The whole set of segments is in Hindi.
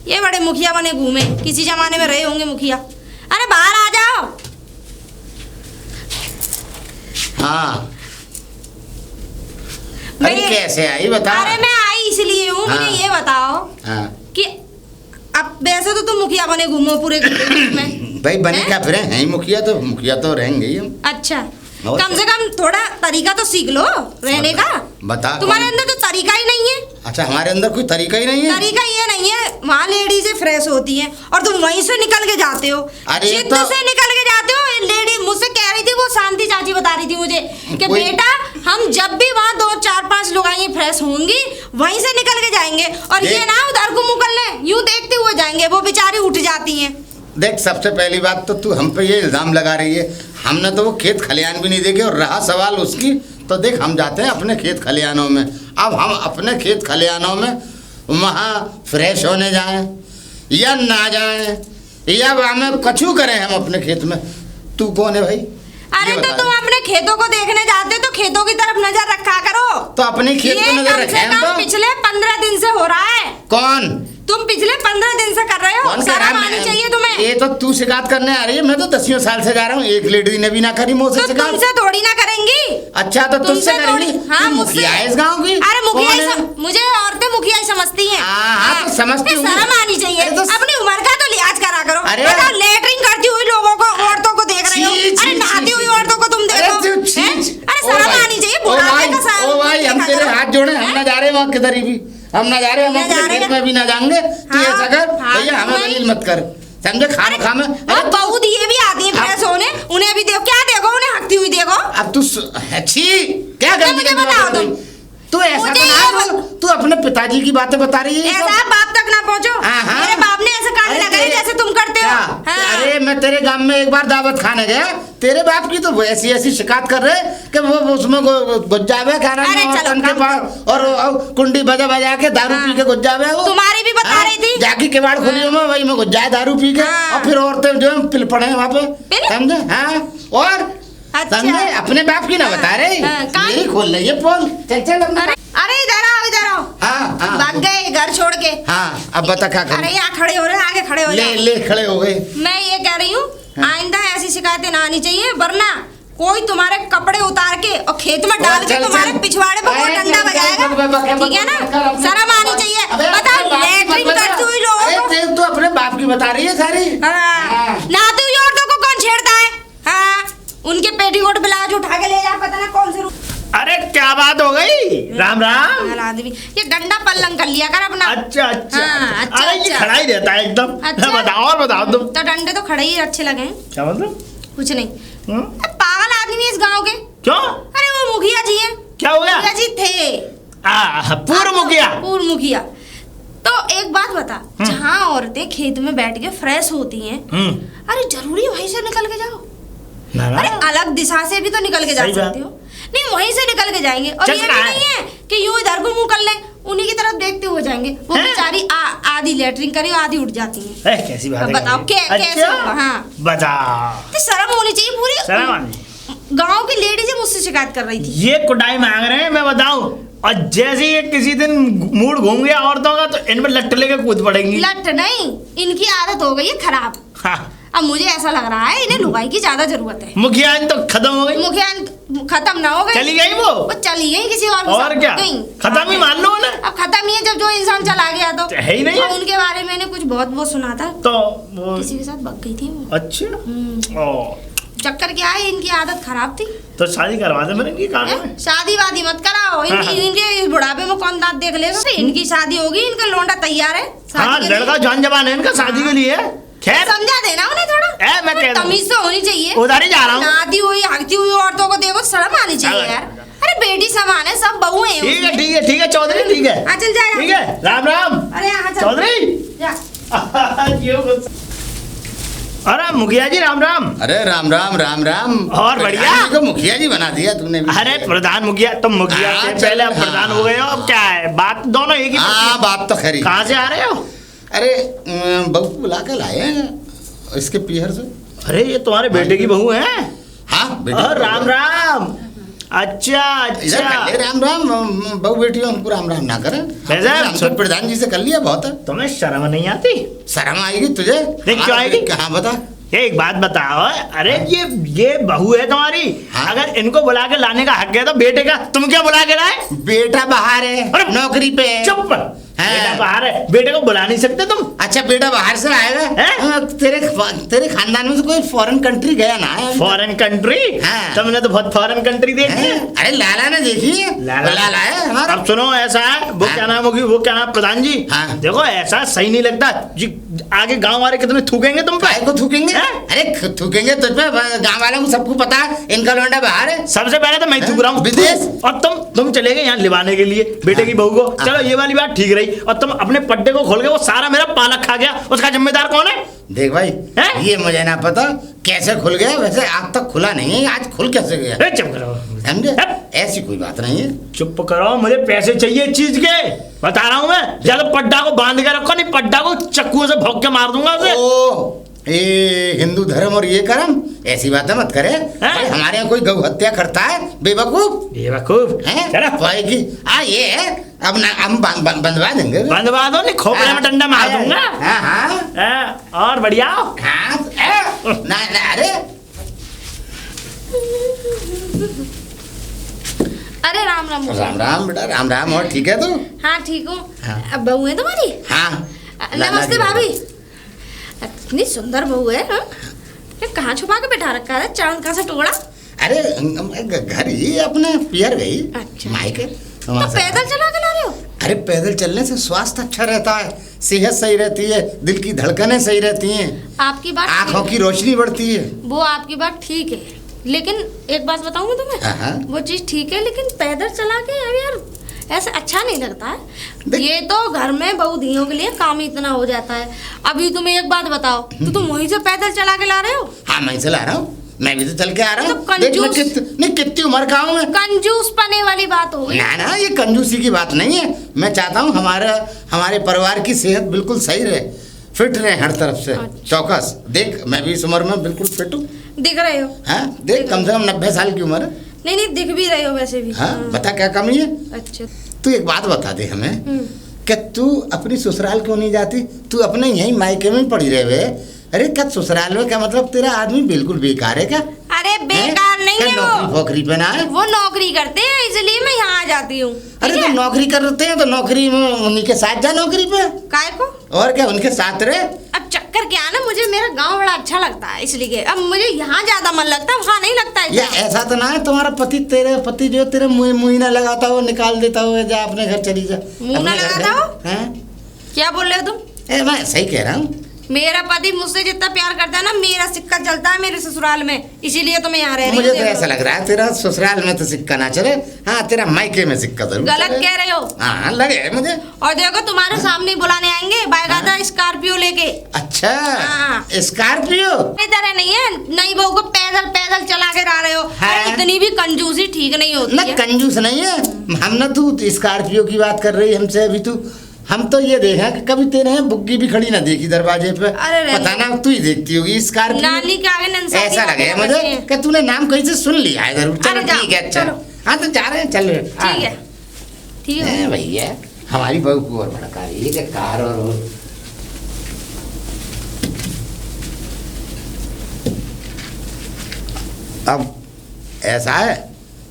ये बड़े मुखिया बने घूमे, किसी जमाने में रहे होंगे मुखिया। अरे बाहर आ जाओ। हाँ अरे कैसे आई बता। अरे मैं आई इसलिए हूँ। हाँ। मुझे ये बताओ कि अब वैसे तो तुम मुखिया बने घूमो पूरे में भाई बने क्या फिर हैं मुखिया तो रहेंगे ही हम। अच्छा कम से कम थोड़ा तरीका तो सीख लो रहने का। बता तुम्हारे अंदर तो तरीका ही नहीं है। अच्छा हमारे अंदर कोई तरीका ही नहीं है। तरीका ये नहीं है, वहाँ लेडीजें फ्रेश होती हैं और तुम वहीं से निकल के जाते हो। अरे जिद से निकल के जाते हो। लेडी मुझसे कह रही थी, वो शांति चाची बता रही थी मुझे कि बेटा हम जब भी वहाँ 2-4-5 लोग आएंगे फ्रेश होंगी वहीं से निकल के जाएंगे और ये ना उधर को मुँह कर ले, यूँ देखते हुए जाएंगे। वो बेचारी उठ जाती हैं। देख सबसे पहली बात तो तू हम पे ये इल्जाम लगा रही है। हमने तो वो खेत खलियान भी नहीं देखे और रहा सवाल उसकी तो देख हम जाते हैं अपने खेत खलियानों में। अब हम अपने खेत खलियानों में वहाँ फ्रेश होने जाएं या ना जाएं या हमें कछु करें हम अपने खेत में। तू कौन है भाई? अरे तो तुम अपने खेतों को देखने जाते हो तो खेतों की तरफ नजर रखा करो। तो अपने खेत को नजर रखें। तो पिछले 15 दिन से हो रहा है। कौन? तुम पिछले 15 दिन से कर रहे हो। शर्म आनी चाहिए तुम्हें। ये तो तू शिकायत करने आ रही है। मैं तो 10 साल से जा रहा हूँ, एक लेडी ने भी ना करी मुझसे तो शिकायत। तुमसे थोड़ी ना करेंगी। अच्छा तो तुझसे करेंगी। हाँ मुखिया है इस गाँव की। अरे मुखिया मुझे औरतें मुखिया ही समझती हैं। हाँ तो समझती हूँ। शर्म आनी चाहिए। अपनी उम्र का तो लिहाज करा करो। अरे लेटरिंग करती हुई लोगों को, औरतों को देख रहे हो। अरे नहाती हुई औरतों को तुम देखो। अरे शर्म आनी चाहिए। ओ भाई हम तेरे हाथ जोड़े, हम ना जा रहे वहाँ किधर भी, हम ना जा रहे, हम अपने खेत में भी ना जाएंगे। तू ऐसा कर भैया, हमें दलील मत कर, समझे? खा में बहू दिए भी आती है फ्रेश होने, उन्हें भी देखो। क्या देखो उन्हें हकती हुई देखो। अब तू अच्छी क्या गलती बताओ तू ऐसा ना, तू अपने पिताजी की बातें बता रही है। ऐसा बाप तक ना पहुंचो। मेरे बाप ने ऐसे कांड लगाए जैसे तुम करते हो। अरे मैं तेरे गांव में एक बार दावत खाने गया, तेरे बाप की तो ऐसी शिकायत कर रहे कि वो उसमें घुस जावे खाना के पास और कुंडी बजा बजा के दारू पी के घुस जावे। वो तुम्हारी भी बता रही थी। जाकी केवाड़ खोली में वही में घुस जाए दारू पी के और फिर औरतें जो है पिल पड़े वहाँ पे, समझे? हाँ और समझे अपने बाप की ना बता रहे, मेरी खोल रही है पोल। चल अरे इधर आओ। हाँ भाग गए घर छोड़ के। हाँ अब बता क्या करें? अरे यहाँ खड़े हो रहे, आगे खड़े हो जाओ। ले खड़े हो गए। मैं ये कह रही हूँ आइंदा ऐसी शिकायतें ना आनी चाहिए, वरना कोई तुम्हारे कपड़े उतार के और खेत में डाल के तुम्हारे पिछवाड़े पर वो डंडा बजाएगा। ठीक है ना? शर्म आनी चाहिए। बताओ लेटरिंग करती हुई लोगों को। तू अपने बाप की बता रही है सारी। नहाती हुई औरतों को कौन छेड़ता है? हाँ उनके पेटीकोट ब्लाउज उठा के ले जा, पता ना कौन से। अरे क्या बात हो गई? राम राम। आदमी ये डंडा पल्लंग कर लिया कर अपना। अच्छा। अच्छा, अरे ये खड़ा ही रहता है एकदम। अच्छा? बताओ तुम। तो डंडे तो खड़े ही अच्छे लगे। क्या मतलब? कुछ नहीं। पागल आदमी है इस गांव के। क्यों? अरे वो मुखिया जी हैं। क्या हो गया? मुखिया जी थे। पूर्व मुखिया। तो एक बात बता, जहाँ औरतें खेत में बैठ के फ्रेश होती हैं, अरे जरूरी वहीं से निकल के जाओ? अरे अलग दिशा से भी तो निकल के जा सकते हो। नहीं वहीं से निकल के जाएंगे और ये भी नहीं है कि यूं इधर को मुंह कर ले, उन्हीं की तरफ देखते हुए जाएंगे। वो बेचारी आधी लेटरिंग करी आधी उठ जाती है। कैसी बात है? बताओ कैसे होगा? हाँ बताओ। तो शर्म होनी चाहिए पूरी। शर्म। गांव की लेडीज मुझसे शिकायत कर रही थी। ये कुटाई मांग रहे हैं, मैं बताऊं। और जैसे ये किसी दिन मूड घूम गया औरतों का तो इनमें लट्ट लेके कूद पड़ेंगी। लट्ट नहीं, इनकी आदत हो गई है खराब। अब मुझे ऐसा लग रहा है इन्हें लुगाई की ज्यादा जरूरत है। मुखिया तो खत्म हो गई। मुखिया खत्म ना हो गई, चली गई। वो चली गई किसी और क्या खत्म ही मान लो ना। अब खत्म ही है, जब जो इंसान चला गया तो है ही नहीं। उनके बारे में मैंने कुछ बहुत सुना था तो किसी के साथ भाग गई थी वो। अच्छा। चक्कर क्या है, इनकी आदत खराब थी। तो शादी करवा दे मेरे इनकी काम में। शादी वादी मत कराओ। इनके बुढ़ापे में कौन दांत देख लेगा? इनकी शादी होगी, इनका लौंडा तैयार है। हाँ लड़का जवान जवान है इनका शादी के लिए। खैर समझा देना उन्हें थोड़ा। मैं कह तमीज तो होनी चाहिए। उधर ही जा रहा हूँ। नहाती हुई हकती हुई औरतों को देखो, शर्म आनी चाहिए यार। अरे बेटी समान है, सब बहू है। ठीक है चौधरी, ठीक है। चल जाए। ठीक है राम राम। अरे चौधरी। अरे मुखिया जी राम राम। अरे राम राम। और बढ़िया को मुखिया जी बना दिया तुमने भी। अरे प्रधान मुखिया, तुम मुखिया से पहले अब प्रधान हो गए हो। अब क्या है बात, दोनों एक ही। हाँ बात तो खरी। कहाँ से आ रहे हो? अरे बहू को बुला के लाए हैं इसके पीहर से। अरे ये तुम्हारे बेटे की बहू है? हाँ राम राम। अच्छा इधर अच्छा कर ले राम राम, बहू बेटियों हमको राम राम ना करे। वैसे हम तो प्रधान जी से कर लिया बहुत है। तुम्हें शर्म नहीं आती? शर्म आएगी तुझे? देख क्यों आएगी? कहाँ बता। एक बात बताओ, अरे ये बहू है तुम्हारी, हाँ? अगर इनको बुला के लाने का हक है तो बेटे का तुम क्या बुला के लाए? बेटा बाहर है, अरे नौकरी पे है। चुप। बेटा बाहर है, बेटे को बुला नहीं सकते तुम? अच्छा बेटा बाहर से आएगा? तेरे खानदान में तो कोई फॉरेन कंट्री गया ना है? Foreign country? हाँ। तुमने तो बहुत फॉरेन कंट्री देखी है। अरे लाला ने देखी है, लाला है हमारा। अब सुनो, ऐसा है वो क्या नाम होगी, वो क्या नाम प्रधान जी, हाँ। देखो ऐसा सही नहीं लगता जी। आगे गांव वाले कितने थूकेंगे तुम पे? को थूकेंगे? अरे थूकेंगे तुझ पे, गांव वालों को सबको पता है इनका लौंडा बाहर है। सबसे पहले तो मैं थूक रहा हूँ विदेश। और तुम चले गए यहाँ लिवाने के लिए बेटे की बहू को। चलो ये वाली बात ठीक रही, और तुम अपने पट्टे को खोल के वो सारा मेरा पालक खा गया, उसका जिम्मेदार कौन है? देख भाई, ये मुझे ना पता कैसे खुल गया, वैसे आज तक खुला नहीं है, आज खुल कैसे गया? चुप करो, समझे? ऐसी कोई बात नहीं है। चुप करो, मुझे पैसे चाहिए चीज के, बता रहा हूँ मैं। ज्यादा पड्डा को बांध के रखो, नहीं पड्डा को चक्कू से भोंक के मार दूंगा उसे। ओ ये हिंदू धर्म और ये कर्म, ऐसी बातें मत करे। हमारे यहाँ कोई गौ हत्या करता है? बेवकूफ है। ये है, अब ना हम बंधवा देंगे। बंधवा दो, नहीं खोपड़े में डंडा मार दूंगा। और बढ़िया। ना अरे अरे राम राम। राम राम बेटा, राम राम। और ठीक है तू? हाँ ठीक हूँ। अब बहू है तुम्हारी? हाँ। नमस्ते भाभी। इतनी सुंदर बहू है। कहाँ छुपा के बैठा रखा है? चांद का सा टुकड़ा? अरे घर ही अपने पियर गई। अच्छा। मायके। तो पैदल चला के ला रहे हो? अरे पैदल चलने से स्वास्थ्य अच्छा रहता है, सेहत सही रहती है, दिल की धड़कनें सही रहती हैं, आपकी बात, आंखों की रोशनी बढ़ती है। वो आपकी बात ठीक है, लेकिन एक बात बताऊं मैं तुम्हें, वो चीज ठीक है, लेकिन पैदल चला के यार ऐसा अच्छा नहीं लगता है। ये तो घर में बहू धियों के लिए काम ही इतना हो जाता है। अभी तुम्हें एक बात बताओ, तो तुम वहीं से पैदल चला के ला रहे हो? हाँ मैं से ला रहा हूँ, मैं भी तो चल के आ रहा हूँ। नहीं, कितनी उम्र का हूँ मैं? कंजूस पने वाली बात हो गई। ना ये कंजूसी की बात नहीं है। मैं चाहता हूँ हमारे परिवार की सेहत बिल्कुल सही रहे, फिट रहे हर तरफ से। चौकस देख, मैं भी इस उम्र में बिल्कुल फिट हूँ। दिख रहे हो? हाँ देख, कम से कम 90 साल की उम्र है। नहीं दिख भी रहे हो वैसे भी। हाँ बता क्या कमी है? अच्छा तू एक बात बता दे हमें, क्या तू अपनी ससुराल क्यों नहीं जाती? तू अपने यहीं मायके में पड़ी रहे हुए। अरे क्या ससुराल में, क्या मतलब तेरा आदमी बिल्कुल बेकार है क्या? अरे बेकार नहीं है वो, नौकरी पे ना है। वो नौकरी करते हैं, इसलिए मैं यहाँ आ जाती हूँ। अरे तो नौकरी करते हैं तो नौकरी में उन्हीं के साथ जा नौकरी पे। काय को? और क्या उनके साथ रहे? अब चक्कर क्या है ना, मुझे मेरा गांव बड़ा अच्छा लगता है, इसलिए अब मुझे यहाँ ज्यादा मन लगता है, वहाँ नहीं लगता है। या ऐसा तो ना है तुम्हारा तेरे पति जो तेरे मुँह ना लगाता हो, निकाल देता हो, जा अपने घर चली जा। मुँह ना लगाता हो? क्या बोल रहे हो तुम? मैं सही कह रहा हूँ। मेरा पति मुझसे जितना प्यार करता है ना, मेरा सिक्का चलता है मेरे ससुराल में, इसीलिए तो मैं यहाँ रह रही हूँ। मुझे तो ऐसा लग रहा है तेरा ससुराल में तो सिक्का ना चले, हाँ तेरा मायके में सिक्का जरूर। गलत कह रहे हो। हाँ लगे मुझे। और देखो तुम्हारे सामने बुलाने आएंगे बायगादा स्कॉर्पियो लेके। अच्छा स्कॉर्पियो? तरह नहीं है, नई बहू को पैदल पैदल चला के ला रहे हो। इतनी भी कंजूसी ठीक नहीं होती। ना कंजूस नहीं है हम, ना तू स्कॉर्पियो की बात कर रही है हमसे अभी। तू हम तो ये देखा कि कभी तेरे हैं बुग्गी भी खड़ी ना देखी दरवाजे पे। पता ना तू ही देखती होगी स्कॉर्पियो। नानी के आगे ऐसा लगे मुझे कि तूने नाम कहीं से सुन लिया है जरूर। चलो ठीक है, अच्छा हाँ तो जा रहे हैं, चल रहे। ठीक है भैया, हमारी बहू को और भड़का रही है कार। और अब ऐसा है,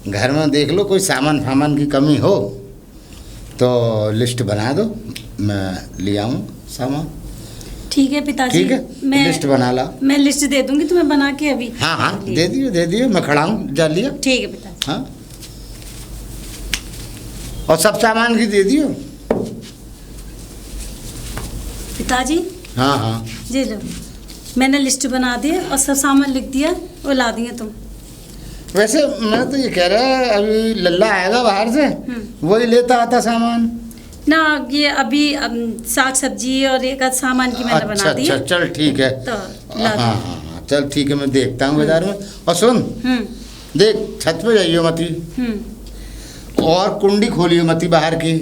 घर में देख लो कोई सामान की कमी हो तो लिस्ट बना दो, मैं ले आऊँ सामान। ठीक है पिताजी, ठीक है, मैं लिस्ट बना ला। मैं लिस्ट दे दूंगी तुम्हें बना के अभी। हाँ दे दियो, मैं खड़ा हूँ, जा लिया। ठीक है पिताजी। हाँ और सब सामान की दे दियो पिताजी। हाँ जी लो, मैंने लिस्ट बना दी और सब सामान लिख दिया और ला दिए तुम। वैसे मैं तो ये कह रहा है, अभी लल्ला आएगा बाहर से, वही लेता आता सामान ना। ये अभी साग सब्जी और एक सामान की मैंने बना दी। अच्छा चल ठीक है। तो हाँ चल ठीक है, मैं देखता हूँ बाजार में। और सुन देख, छत पे जाइयो मती, और कुंडी खोलियो मती बाहर की।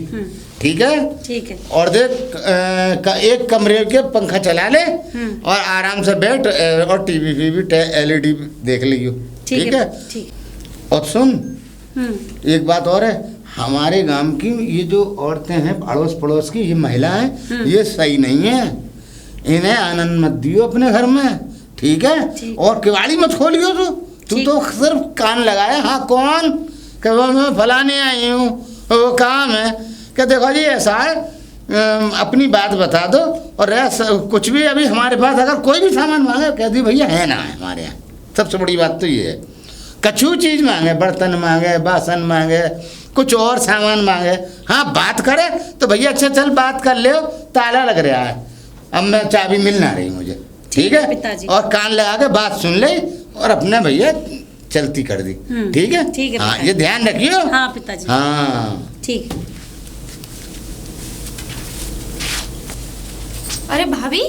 ठीक है। और देख एक कमरे के पंखा चला ले और आराम से बैठ, और टीवी भी LED देख लियो। ठीक है। और सुन, एक बात और है, हमारे गांव की ये जो औरतें हैं अड़ोस पड़ोस की, ये महिलाएं, ये सही नहीं है। इन्हें आनंद मत दियो अपने घर में, ठीक है? और किवाड़ी मत खोलियो। तू तो सिर्फ कान लगाया। हाँ कौन? कि वो मैं फलाने आई हूँ, वो काम है कि देखो जी ऐसा है, अपनी बात बता दो। और कुछ भी अभी हमारे पास अगर कोई भी सामान मांगे कह दी भैया है ना है हमारे यहाँ। सबसे बड़ी बात तो ये है, कछु चीज़ मांगे, बर्तन मांगे, बासन मांगे, कुछ और सामान मांगे, हाँ बात करे तो भैया अच्छा चल बात कर ले, ताला लग रहा है, अब मैं चाबी मिल ना रही मुझे, ठीक है पिताजी। और कान लगा के बात सुन ले और अपने भैया चलती कर दी, ठीक है? ठीक है हाँ ये ध्यान रखियो। हाँ पिताजी। हाँ ठीक। अरे भाभी।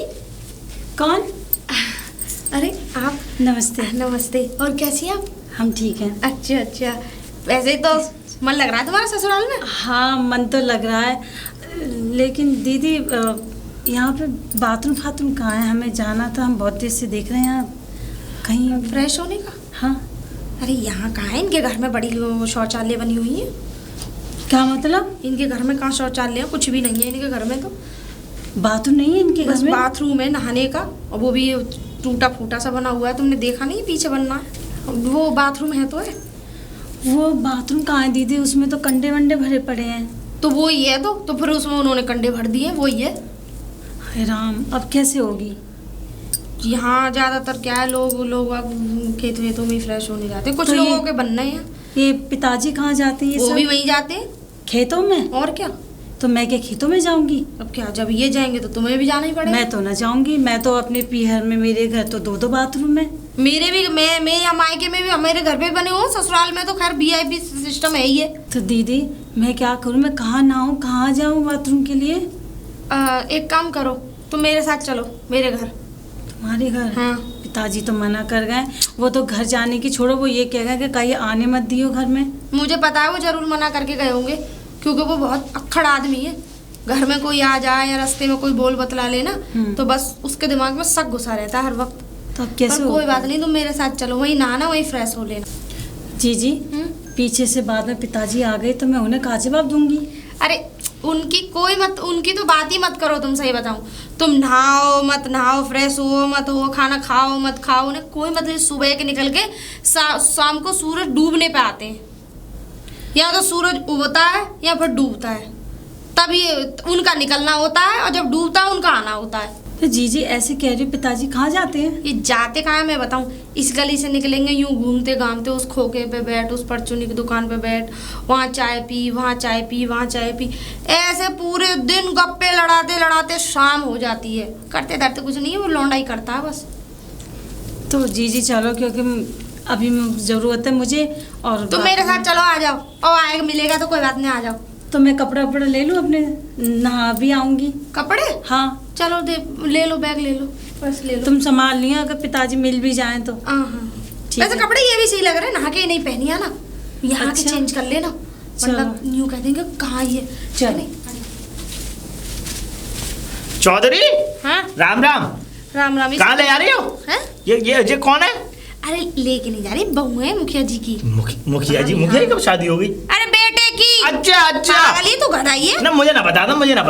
कौन? अरे आप। नमस्ते। नमस्ते। और कैसी आप? हम ठीक हैं। अच्छा अच्छा, वैसे ही तो मन लग रहा है तुम्हारा ससुराल में? हाँ मन तो लग रहा है, लेकिन दीदी यहाँ पे बाथरूम फाथरूम कहाँ है? हमें जाना था, हम बहुत देर से देख रहे हैं यहाँ कहीं फ्रेश होने का। हाँ। अरे यहाँ कहाँ है? इनके घर में बड़ी शौचालय बनी हुई है। क्या मतलब? इनके घर में कहाँ शौचालय है? कुछ भी नहीं है इनके घर में तो। बाथरूम नहीं है इनके घर में? बाथरूम है नहाने का, और वो भी टूटा फूटा सा बना हुआ है, तुमने देखा नहीं? पीछे बनना है वो बाथरूम है तो है। वो बाथरूम कहाँ है दीदी? उसमें तो कंडे वंडे भरे पड़े हैं। तो वो ही है तो फिर उसमें उन्होंने कंडे भर दिए, वो ही है। हाय राम, अब कैसे होगी? यहाँ ज्यादातर क्या है, लोग खेत वेतों में ही फ्रेश होने जाते हैं, कुछ तो लोगों के बनना है। ये पिताजी कहाँ जाते हैं? वो भी वहीं जाते हैं, खेतों में। और क्या? तो मैं क्या खेतों में जाऊंगी? अब क्या, जब ये जाएंगे तो तुम्हें भी जाना ही पड़ेगा। मैं तो ना जाऊंगी, मैं तो अपने पीहर में, मेरे घर तो दो बाथरूम है। मेरे भी, मैं या मायके में भी, मेरे घर पे भी बने हो, ससुराल में तो खैर VIP सिस्टम है ही है। तो दीदी मैं क्या करूं? मैं कहाँ नहाऊं, कहाँ जाऊं बाथरूम के लिए? एक काम करो, तुम मेरे साथ चलो मेरे घर। तुम्हारे घर? हाँ। पिताजी तो मना कर गए, वो तो घर जाने की छोड़ो, वो ये कह गए कि कहीं आने मत दियो घर में। मुझे पता है वो जरूर मना करके गए होंगे, क्योंकि वो बहुत अक्खड़ आदमी है। घर में कोई आ जाए या रास्ते में कोई बोल बतला लेना तो बस उसके दिमाग में शक घुसा रहता है हर वक्त। तो अब कैसे? कोई बात नहीं, तुम मेरे साथ चलो, वहीं नहाना वहीं फ्रेश हो लेना। जी पीछे से बाद में पिताजी आ गए तो मैं उन्हें क्या जवाब दूंगी? अरे उनकी तो बात ही मत करो। तुम सही बताऊं, तुम नहाओ मत नहाओ, फ्रेश हो मत हो, खाना खाओ मत खाओ, उन्हें कोई मतलब। सुबह के निकल के शाम को सूरज डूबने पे आते हैं, या तो सूरज उगता है या फिर डूबता है, तब ये उनका निकलना होता है, और जब डूबता है उनका आना होता है। तो जी ऐसे कह रही, पिताजी कहाँ जाते हैं? ये जाते कहाँ है मैं बताऊं? इस गली से निकलेंगे यूं घूमते घामते, उस खोखे पे बैठ, उस परचूनी की दुकान पे बैठ, वहाँ चाय पी, वहाँ चाय पी, वहाँ चाय पी, ऐसे पूरे दिन गप्पे लड़ाते लड़ाते शाम हो जाती है। करते धरते कुछ नहीं है, वो लौंडा ही करता है बस। तो जी चलो, क्योंकि अभी ज़रूरत है मुझे। और तुम मेरे साथ चलो, आ जाओ, और आएगा मिलेगा तो कोई बात नहीं, आ जाओ। तो मैं कपड़ा वपड़ा ले लूँ अपने, नहा भी आऊँगी। कपड़े? हाँ चलो ले लो, बैग ले लो, पर्स ले लो। तुम संभाल लिया, अगर पिताजी मिल भी जाएं तो। हाँ। वैसे कपड़े ये भी सही लग रहे हैं, नहा के ही नहीं पहनी है ना, यहाँ के चेंज कर लेना, मतलब न्यू कह देंगे कहाँ ये। चलो चौधरी। हाँ राम राम। राम राम। कहाँ ले आ रही हो? ये कौन है? अरे लेके नहीं जा रही, बहू है मुखिया जी की। मुखिया जी? मुखिया की कब शादी हो गई? अरे बेटे की। अच्छा पागल तो गधाई है ना, मुझे ना बता था, मुझे ना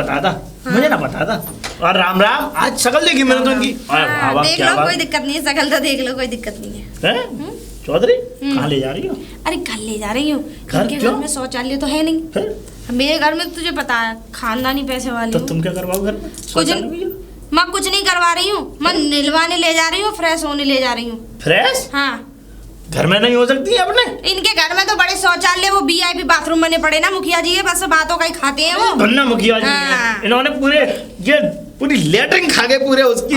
पता था। और राम राम, आज शकल देखी मैंने तो इनकी। देख लो, कोई दिक्कत नहीं है, शकल तो देख लो, कोई दिक्कत नहीं है। चौधरी कहाँ ले जा रही हो? अरे घर ले जा रही हूँ, इनके घर में शौचालय तो है नहीं। मेरे घर में तुझे पता है खानदानी पैसे वाली। तो तुम क्या करवाओ घर में? मैं कुछ नहीं करवा रही हूँ, मैं निलवाने ले जा रही हूँ, फ्रेश होने ले जा रही हूँ। फ्रेश? हाँ। घर में नहीं हो सकती है अपने? इनके घर में तो बड़े शौचालय, वो VIP बाथरूम बने पड़े ना मुखिया जी है, बस बातों का ही खाते हैं वो। धन्ना मुखिया जी हाँ। इन्होंने पूरी लेटरिन खा के पूरे उसकी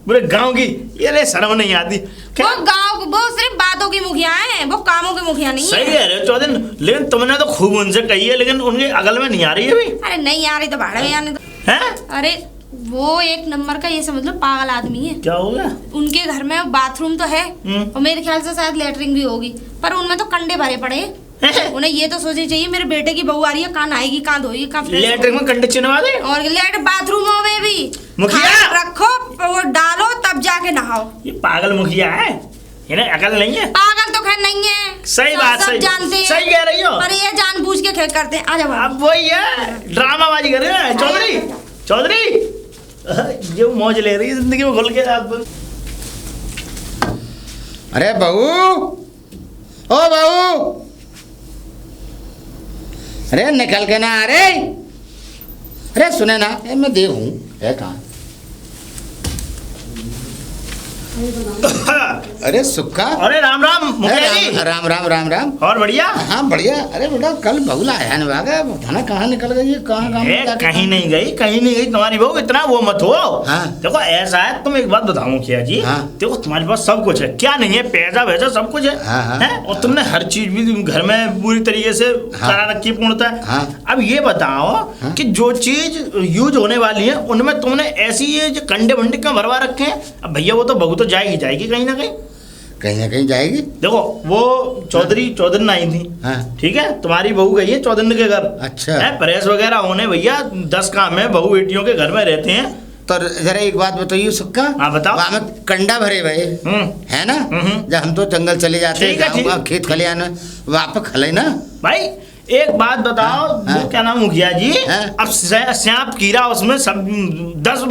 पूरे गांव की, ये शर्म नहीं आती। वो सिर्फ बातों की मुखिया है, वो कामों के मुखिया नहीं है। सही है रे चौधरी, लेकिन तुमने तो खूब उनसे कही है, लेकिन उनके अगल में नहीं आ रही है अभी। अरे नहीं आ रही तो भाड़े में आने दो। हैं? अरे वो एक नंबर का, ये समझ लो पागल आदमी है। क्या हो गया? उनके घर में बाथरूम तो है, और मेरे ख्याल से शायद लेटरिन भी होगी, पर उनमें तो कंडे भरे पड़े हैं। उन्हें ये तो सोचनी चाहिए, मेरे बेटे की बहू आ रही है, कहाँ नहाएगी, कहाँ धोएगी, कहाँ लेटरिन में कंडे चिनवा दे, और बाथरूमों में भी मुखिया रखो, वो डालो तब जाके नहाओ। ये पागल मुखिया है, इन्हें अकल नहीं है। पागल तो तो खैर नहीं है, सही बात, सब सही जानते हैं, सही कह रही हो, पर ये जानबूझ के खेल करते हैं। आ जाओ अब वही है ड्रामाबाजी कर रहे हैं चौधरी। चौधरी ये मौज ले रही है जिंदगी में घुल के आप। अरे बहू, ओ बहू, अरे निकल के ना आ रे। अरे सुने ना, मैं देव हूँ, है कहाँ? अरे सुक्का, अरे राम राम मुखिया जी। राम राम राम राम। और बढ़िया? हाँ बढ़िया। अरे बेटा कल बहू आया नहीं भागा, थाना कहाँ निकल गई है, कहाँ काम? कहीं नहीं गई, कहीं नहीं गई तुम्हारी बहू, इतना वो मत हो। हाँ। देखो ऐसा है, तुम एक बात बताओ मुखिया जी। हाँ। देखो तुम्हारे पास सब कुछ है, क्या नहीं है, पैसा वैसा सब कुछ है। हाँ, हाँ। है? और तुमने हर चीज भी घर में पूरी तरीके से करा रखी पूर्णतः। हाँ। अब ये बताओ हाँ। कि जो चीज यूज होने वाली है उनमें तुमने ऐसी ये जो कंडे भंडे क्यों भरवा रखे हैं? अब भैया वो तो बहू तो जाएगी जाएगी कहीं ना कहीं जाएगी। देखो वो चौधरी आई थी। हाँ। ठीक है, तुम्हारी बहू गई है चौधरी के घर। अच्छा। है, प्रेस वगैरह होने भैया 10 काम है, बहू बेटियों के घर में रहते हैं। तो जरा एक बात बताइए सुक्का। हाँ बताओ। वहाँ में कंडा भरे भाई है ना, जब हम तो जंगल चले जाते हैं, खेत खलियान में, वहाँ पे खले ना भाई। एक बात बताओ, वो क्या नाम मुखिया जी, अब सांप कीड़ा उसमें सब 10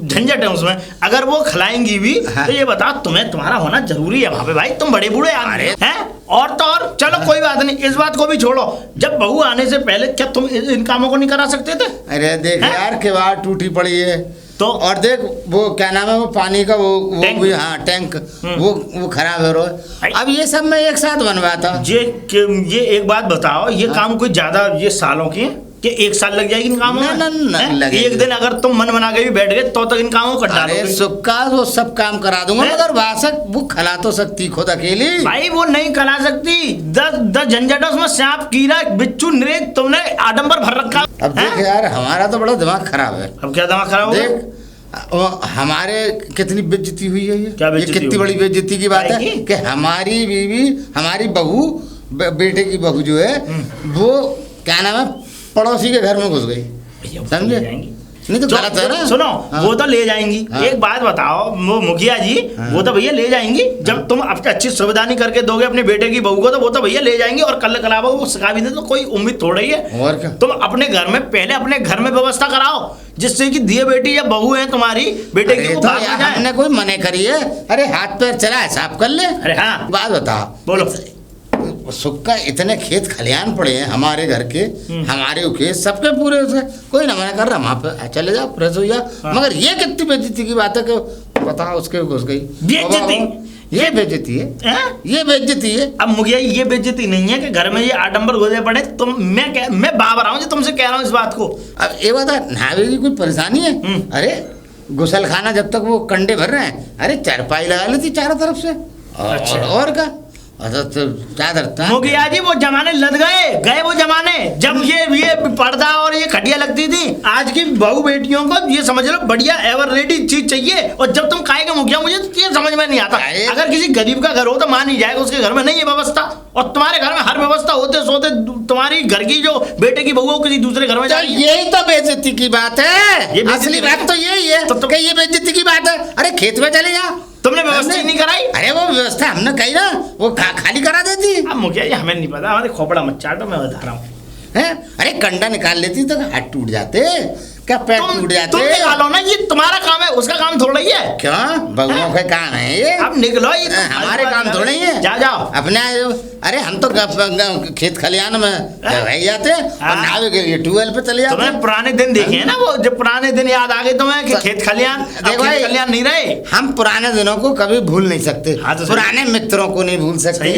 झंझट है उसमें, अगर वो खिलाएंगी भी तो ये बताओ तुम्हें तुम्हारा होना जरूरी है वहाँ पे भाई, तुम बड़े बूढ़े आदमी हैं। और तो और चलो कोई बात नहीं, इस बात को भी छोड़ो, जब बहू आने से पहले क्या तुम इन कामों को नहीं करा सकते थे? अरे देख यार किवाड़ टूटी पड़ी है तो, और देख वो क्या नाम है, वो पानी का वो भी, हाँ टैंक, वो खराब है रोज। अब ये सब मैं एक साथ बनवाता। ये एक बात बताओ, ये काम कोई ज्यादा ये सालों की है कि 1 साल लग जाएगी इन कामों में? एक दिन अगर तुम मन बना के भी बैठ गए तो तक इन कामों को कर डालोगे। अरे सुक्का वो सब काम करा दूंगा, मगर वासक वो खिला तो सकती खुद अकेली? भाई वो नहीं खिला सकती, 10 झंझट उसमें, सांप कीड़ा बिच्छू निरेत तुमने आडंबर भर रखा। अब देख यार हमारा तो बड़ा दिमाग खराब है। अब क्या दिमाग खराब हो? देख हमारे कितनी बेइज्जती हुई है ये कितनी बड़ी बेइज्जती की बात है कि हमारी बीवी, हमारी बहू, बेटे की बहू जो है वो क्या नाम है, पड़ोसी के घर में घुस गई, समझे? नहीं तो गलत है ना। सुनो, हाँ। वो तो ले जाएंगी। हाँ। एक बात बताओ मुखिया जी, हाँ। वो तो भैया ले जाएंगी, जब तुम अच्छी सुविधा नहीं करके दोगे अपने बेटे की बहू को, तो वो तो भैया ले जाएंगी और कल कलावा वो सिखा भी दे, तो कोई उम्मीद थोड़ा ही है। और क्या? तुम अपने घर में पहले अपने घर में व्यवस्था कराओ, जिससे कि दिए बेटी या बहू है तुम्हारी बेटे की, तो हमने कोई मने करी है? अरे हाथ पैर चला हिसाब कर ले। अरे हाँ बात बता, बोलो। सुक्का इतने खेत खलियान पड़े हैं हमारे घर के, हमारे खेत सबके पूरे से, कोई ना मना कर रहा, वहाँ पे चले जाओ फ्रेश हो जाओ। हाँ। मगर ये कितनी बेइज्जती की बात है कि पता उसके घुस गई। ये बेइज्जती है, ये बेइज्जती है। अब मुखिया ये बेइज्जती नहीं है कि घर में ये आडंबर घुसे पड़े, तुम मैं बाबर हूँ तुमसे कह रहा हूँ इस बात को। अब ये बता नावे की कोई परेशानी है? अरे गुसल खाना जब तक वो कंडे भर रहे हैं, अरे चारपाई लगा लेती चारों तरफ से। अच्छा। और क्या मुखिया जी वो जमाने लद गए वो जमाने जब ये पर्दा और ये खटिया लगती थी। आज की बहू बेटियों को ये समझ लो बढ़िया एवर रेडी चीज चाहिए, और जब तुम खाएगा मुखिया मुझे तो ये समझ में नहीं आता। अगर किसी गरीब का घर हो तो मान ही जाएगा, उसके घर में नहीं है व्यवस्था, और तुम्हारे घर में हर व्यवस्था होते सोते तुम्हारी घर की जो बेटे की बहू किसी दूसरे घर में जाएगी। यही तो बेइज्जती की बात है, ये असली बात तो यही है। तो ये बेइज्जती की बात है। अरे खेत में चले जाओ, तुमने व्यवस्था नहीं कराई। अरे वो व्यवस्था हमने कही ना, वो खाली करा देती। अब मुखिया जी हमें नहीं पता, हमारे खोपड़ा मत चाटो, मैं बता रहा हूँ। अरे कंडा निकाल लेती तो हाथ टूट जाते, क्या पैर टूट जाते। तुम निकालो ना, ये तुम्हारा काम है, उसका काम थोड़ा ही है। क्यों? बहुओं का काम है ये। अब निकलो, ये हमारे काम थोड़ा ही है। जाओ अपने। अरे हम तो खेत खलियान में जाते और नहावे के लिए ट्यूबवेल पे चले जाते। तुम्हें पुराने दिन देखे हैं ना, वो जब पुराने दिन याद आ गए तुम्हें कि खेत खलियान नहीं रहे। हम पुराने दिनों को कभी भूल नहीं सकते, पुराने मित्रों को नहीं भूल सकते।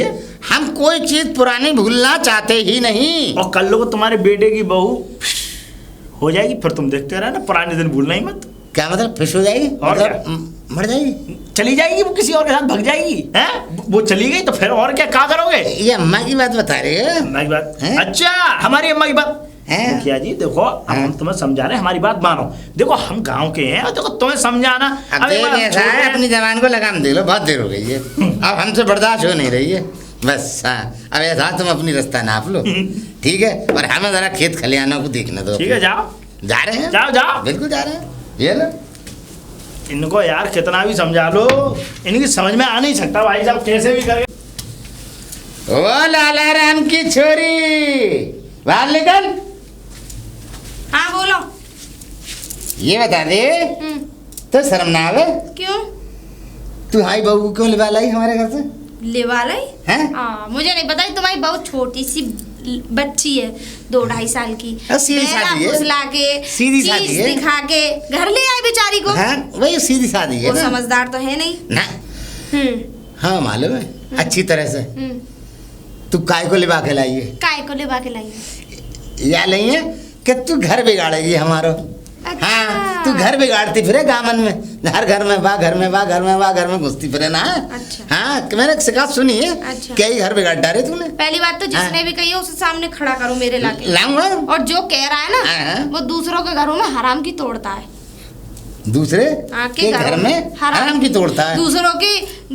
हम कोई चीज पुरानी भूलना चाहते ही नहीं। और कल को तुम्हारे बेटे की बहू हो जाएगी, फिर तुम देखते रहना, पुराने दिन भूलना ही मत। क्या मतलब फिश हो जाएगी? और मर जाएगी, चली जाएगी, वो किसी और के साथ भाग जाएगी। हैं? वो चली गई तो फिर और क्या करोगे? ये अम्मा की बात बता रहे हो? अम्मा की बात? अच्छा, हमारी अम्मा की बात। मुखिया जी देखो, हम तुम्हें समझा रहे हैं, हमारी बात मानो। देखो हम गांव के हैं, देखो तुम्हें समझाना। अपनी जबान को लगाम दे लो, बहुत देर हो गई है, अब हमसे बर्दाश्त हो नहीं रही है बस। हाँ अब ऐसा तुम अपनी रास्ता नाप लो, ठीक है? और हमें जरा खेत खलियानों को देखने दो। ठीक है, जाओ। जा रहे हैं? जाओ बिल्कुल जा रहे हैं। ये लो इनको यार कितना भी समझा लो, इनकी समझ में आ नहीं सकता भाई साहब, कैसे भी करके। ओ लाला राम की छोरी, बाहर निकल। हाँ बोलो। ये बता दे, तो शर्म ना आवे? क्यों? तू हाई बहू को क्यों लिवा लाई हमारे घर से? लिवा लाई? हैं? मुझे नहीं पता, तुम्हारी बहुत छोटी सी बच्ची है, 2-2.5 साल की। सीधी शादी है, फुसला के सीधी शादी है, दिखा के घर ले आई बेचारी को। हाँ वही सीधी शादी है वो ना? समझदार तो है नहीं ना। हाँ मालूम है अच्छी तरह से। तू काय को लिवा के लाई है? काय को लिवा के लाई है? या नहीं है कि तू घर बिगाड़ेगी हमारो। अच्छा। हाँ तू घर बिगाड़ती फिरे गामन में, हर घर में वाह, घर में वाह, घर में वाह, घर में घुसती फिरे ना। अच्छा। हाँ मैंने शिकायत सुनी है। अच्छा। क्या ही घर बिगाड़ डाले तूने? पहली बात तो जिसने भी कही है उसे सामने खड़ा करो मेरे लाके। लाऊंगा। और जो कह रहा है ना हाँ। वो दूसरों के घरों में हराम की तोड़ता है। दूसरे के के घर में हराम की तोड़ता है?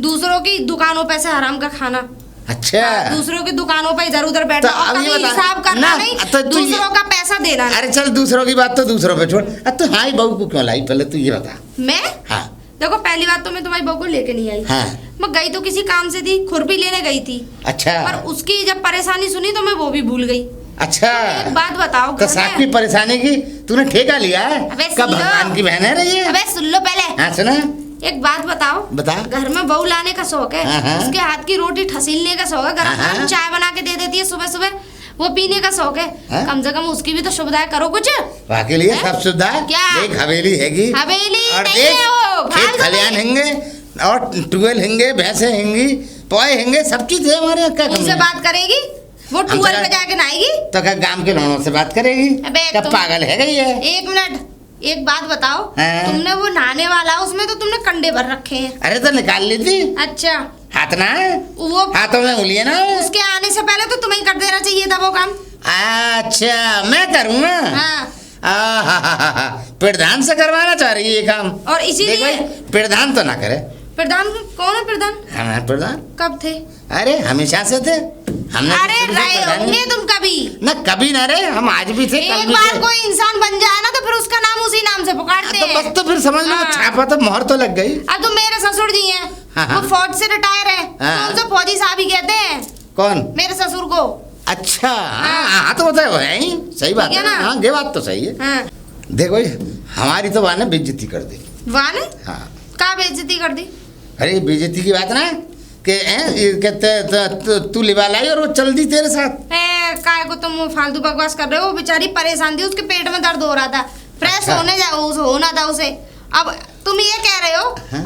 दूसरों की दुकानों पे से हराम का खाना। अच्छा। दूसरों की दुकानों पे इधर उधर बैठना तो और अब ये कभी बता, हिसाब करना ना, नहीं, तो दूसरों का पैसा देना नहीं। अरे चल दूसरों की बात तो दूसरों पे छोड़। अब तू हाई बहू को क्यों लाई पहले तू ये बता। मैं? हाँ। देखो पहली बात तो मैं तुम्हारी बहू को लेके नहीं आई। हाँ। मैं गई तो किसी काम से थी, खुरपी लेने गई थी। अच्छा। पर उसकी जब परेशानी सुनी तो मैं वो भी भूल गई। अच्छा। एक बात बताओ, तो साथ की परेशानी की तूने ठेका लिया है? अबे कब भगवान की बहन है रही है? अबे सुन लो पहले। हाँ सुना। एक बात बताओ, बता। घर में बहू लाने का शौक है, हाँ। उसके हाथ की रोटी ठसीलने का शौक है, गरम हाँ। गरम चाय बना के दे देती है सुबह सुबह, वो पीने का शौक है। हाँ। कम से कम उसकी भी तो सुविधाएं करो कुछ। वाकई लिए सब सुविधा क्या? देख हवेली हैगी, हवेली और नहीं देख है वो, खेत फालतू खलियान में। हैंगे और ट्यूबवेल हैंगे, भैंसे हैंगी, पोए हैंगे, सब चीज है हमारे यहाँ। क्या उनसे कमी बात करेगी? वो हम टूअल तो पे जाके नहाएगी? तो क्या गांव के लोगों से बात करेगी? अबे क्या तुम- पागल है गई है? एक मिनट, एक बात बताओ। हाँ। तुमने वो नहाने वाला उसमें तो तुमने कंडे भर रखे हैं। अरे तो निकाल ली थी। अच्छा। हाथ ना है, वो हाथों में उंगली है ना। उसके आने से पहले तो तुम्हें कर देना चाहिए था वो काम। अच्छा मैं करूँगा? हाँ। प्रधान से करवाना चाह रही है ये काम? और इसीलिए- देख भाई, प्रधान तो ना करे। प्रधान कौन है? प्रधान हम हैं प्रधान। कब थे? अरे हमेशा से थे हमने। अरे शुरू से रहे प्रधान होंगे ही- तुम कभी। ना कभी ना रहे, हम आज भी थे कल एक भी बार थे। कोई इंसान बन जाए ना तो फिर उसका नाम उसी नाम से पुकारते तो हैं। बस तो फिर समझ लो हाँ। छापा तो मोहर तो लग गई। अब तुम मेरे ससुर जी हैं, हाँ, हाँ। वो फौज से रिटायर है, हाँ। तो उनसे फौजी साहब ही कहते हैं कौन? मेरे ससुर को। अच्छा हाँ तो बताए वो है ही सही बात ठीक है है ना? हाँ ये बात तो सही है। हाँ। देखो हमारी तो वाह ने बेइज्जती कर दी। वाह ने हाँ। का बेइज्जती कर दी? अरे बेइज्जती की बात ना कि ये कहते तू लिवा लाई और वो चल दी तेरे साथ। काय को तुम फालतू बकवास कर रहे हो? बेचारी परेशान थी, उसके पेट में दर्द हो रहा था, फ्रेश अच्छा। होना था उसे। अब तुम ये कह रहे हो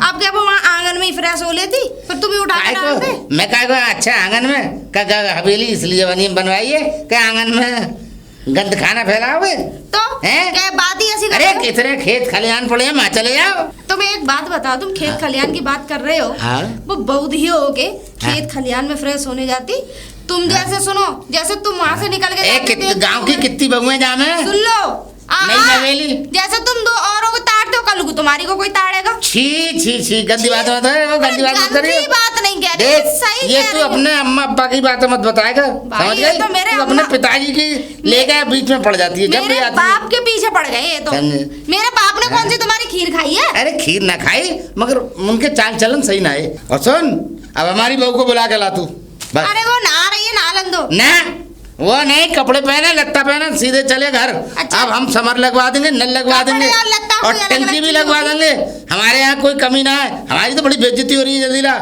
अब क्या वो वहाँ आंगन में ही फ्रेश हो लेती, फिर तुम ही उठा के डाल दे। मैं काय को अच्छा आंगन में क्या हवेली इसलिए बनवाई है क्या आंगन में गंद खाना फैलाओगे? तो हैं? क्या बात ही ऐसी कर अरे रहे हो? कितने खेत खलियान पड़े हैं, वहाँ चले जाओ। तुम एक बात बताओ, तुम खेत खलियान की बात कर रहे हो, हाँ। वो बौद्ध ही हो के हाँ। खेत खलियान में फ्रेश होने जाती? तुम जैसे सुनो, जैसे तुम वहाँ से निकल के जाते थे, गांव की कितनी बहुएं जामे सुन लो नहीं हवेली। जैसे तुम दो औरों को ताड़ते हो, कल को तुम्हारी को कोई ताड़ेगा। छी छी छी गंदी बात मत है, वो गंदी बात मत करिए। गंदी बात नहीं कह रही, देख सही ये कह तू रही हूँ। अपने अम्मा अब्बा की बात मत बताएगा, भाई, समझ ये गई? तो मेरे तू अपने अम्मा- पिताजी की ले गए बीच में पड़ जाती है जब भी मेरे आती बाप है। के पीछे पड़ गए ये तो। समझे? मेरे बाप ने कौन सी तुम्हारी खीर खाई है? अरे खीर ना खाई मगर उनके चाल चलन सही ना है। और सुन अब हमारी बहू को बुला के ला तू बस। अरे वो ना रही है, ना लन दो। ना वो नहीं, कपड़े पहने लत्ता पहने सीधे चले घर। अच्छा। अब हम समर लगवा देंगे, नल लगवा कपड़े देंगे और लत्ता और कोई अलग टंकी अलग भी चीज़ लगवा होगी। देंगे। हमारे यहाँ कोई कमी ना है। हमारी तो बड़ी बेइज्जती हो रही है, जल्दी ला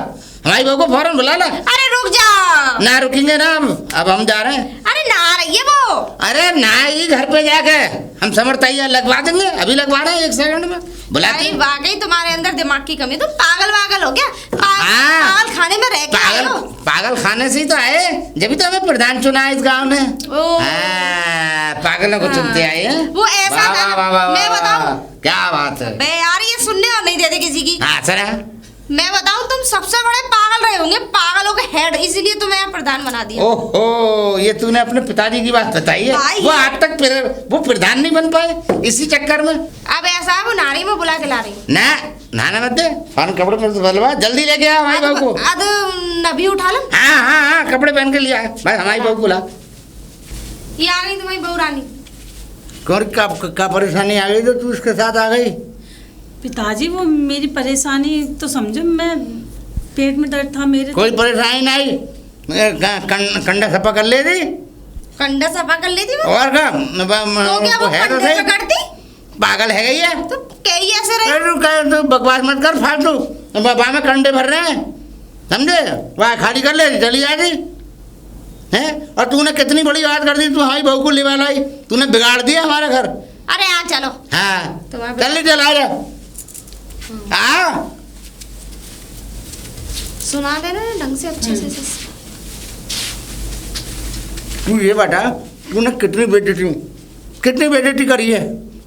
हमारी बहू को फौरन बुला ला। अरे रुक जाओ। ना रुकेंगे ना अब हम जा रहे हैं। अरे ना रही है वो। अरे ना ही घर पे जाके हम समर तैयार लगवा देंगे, अभी लगवा रहे हैं 1 सेकंड में बुलाते भाई हैं। वाकई तुम्हारे अंदर दिमाग की कमी, तुम पागल वागल हो गया। हाँ। पागल खाने में रह के आए पागल हो। पागल खाने से ही तो आए, जब तो हमें प्रधान चुना है इस गांव ने। ओह। हाँ, पागलों को हाँ। चुनते आए हैं। वो ऐसा वाह, था, वाह, वाह, वाह, मैं वाह, बताऊं? क्या बात है। बे यार ये सुनने और नहीं देते किसी की। हाँ सर मैं बताऊं तुम सबसे बड़े पागल रहे होंगे, पागलों के हेड, इसीलिए तुम्हें यहाँ प्रधान बना दिया। ओहो ये तूने अपने पिताजी की बात बताई भाई। है। वो आज तक वो प्रधान नहीं बन पाए इसी चक्कर में। अब ऐसा है वो नारी में बुला के ला रही हूँ। ना नाना मत दे, फौरन कपड़े में बदलवा, जल्दी लेके आ हमारी बहू को। अब नबी उठा लो। हाँ हाँ हाँ कपड़े पहन के लिया भाई हमारी बहू को ला। ये आ गई तुम्हारी बहू रानी। का परेशानी आ गई तो तू उसके साथ आ गई? पिताजी वो मेरी परेशानी तो समझो, मैं पेट में दर्द था मेरे। कोई परेशानी नहीं, कंडा सफा कर ले दी, कंडा सफा कर ली थी मैं। और क्या तो क्या वो है तो कंडे सही, पकड़ती? पागल है गई है। तो कई ऐसे रहे। अरे तू बकवास मत कर फालतू, बाबा में कंडे भर रहे हैं समझे, वहाँ खाली कर ले चली जाती है। और तूने कितनी बड़ी बात कर दी, तू हमारी बहू को लेवा लाई, तूने बिगाड़ दिया हमारा घर। अरे हाँ चलो। हाँ तुम्हारे चल आ जा, हाँ सुना देना ढंग से अच्छे से। तू ये बता, तूने कितनी बेइज्जती करी है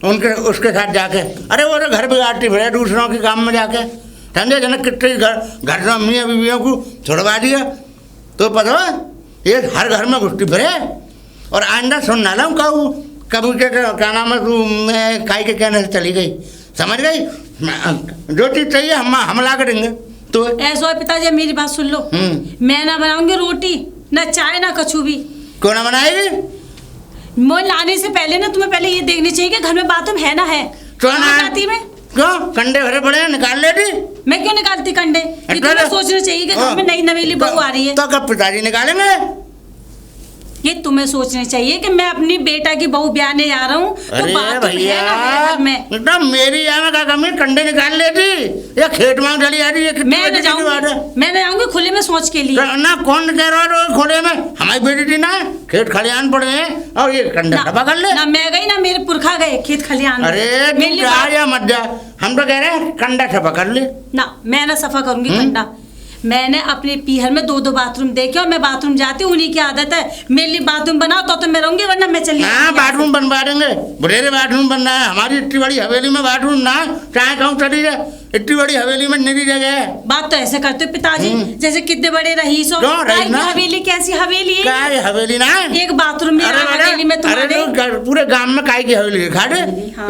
उनके उसके साथ जाके। अरे वो तो घर बिगाड़ती फिर दूसरों के काम में जाके, समझे जना, कितने घर में मियाँ बीवियों को छुड़वा दिया। तो पता ये हर घर में घुसती फिरे। और आइंदा सुन ना ला कबू के क्या नाम है, तू काई के कहने से चली गई, समझ गई। जो चीज़ चाहिए हम ला कर देंगे। तो ऐसा है पिताजी, मेरी बात सुन लो। मैं ना बनाऊंगी रोटी, ना चाय, ना कछु भी। क्यों ना बनाएगी? मैं लाने से पहले ना तुम्हें पहले ये देखनी चाहिए कि घर में बाथरूम है ना है। क्यों ना आती मैं? क्यों कंडे भरे पड़े हैं, निकाल लेती। मैं क्यों निकालती कंडे? ये तुम्हें सोचना चाहिए कि घर में नई नवेली बहू आ रही है। तो कब पिताजी निकालेंगे? ये तुम्हें सोचना चाहिए कि मैं अपनी बेटा की बहू ब्याहने जा रहा हूँ, तो बाथरूम है ना है घर में। एकदम मेरी यहाँ में क्या कमी, कंडे निकाल लेती या खेत में चली जाती है। मैं न जाऊंगी खुले में सोच के लिए। ना कौन कह रहा है खुले में, हमारी बेटी थी ना, खेत खलियान पड़े हैं और ये कंडा दबा कर ले। ना मैं गई ना मेरे पुरखा गए खेत खलियान। अरे जा या मत जा, हम तो कह रहे हैं कंडा सफा कर ले। ना मैं ना सफा करूंगी कंडा। मैंने अपने पीहर में 2 बाथरूम देखे और मैं बाथरूम जाती हूँ, उन्हीं की आदत है। मेरे लिए बाथरूम बनाओ तो मैं रहूंगी, वरना मैं चली। हाँ बाथरूम बनवा देंगे, बड़े बाथरूम बनना है। हमारी इतनी बड़ी हवेली में बाथरूम ना, चाहे कहूँ चली जाए, इतनी बड़ी हवेली में निरी जगह है। बात तो ऐसे करते हो पिताजी जैसे कितने बड़े रईस हो। हवेली कैसी हवेली है? क्या है हवेली ना, एक बाथरूम में हवेली में तुम्हारे पूरे गांव में काय की हवेली दिखा दे।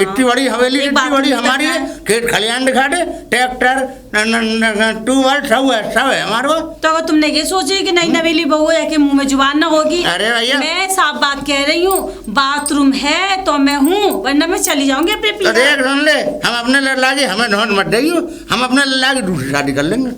इतनी बड़ी हवेली, इतनी बड़ी हमारी है, खेत खलियान दिखा दे, ट्रैक्टर ट्यूबवेल सब है हमारे को। तो अगर तुमने ये सोची कि नई नवेली बहू है कि मुंह में जुबान ना होगी। अरे भैया मैं साफ बात कह रही हूँ, बाथरूम है तो मैं हूँ, वरना मैं चली जाऊंगी अपने तो देख सुन ले, हम अपने लड़ला की हमें ढोंढ मत देगी, हम अपने लड़ला की दूसरी शादी कर लेंगे।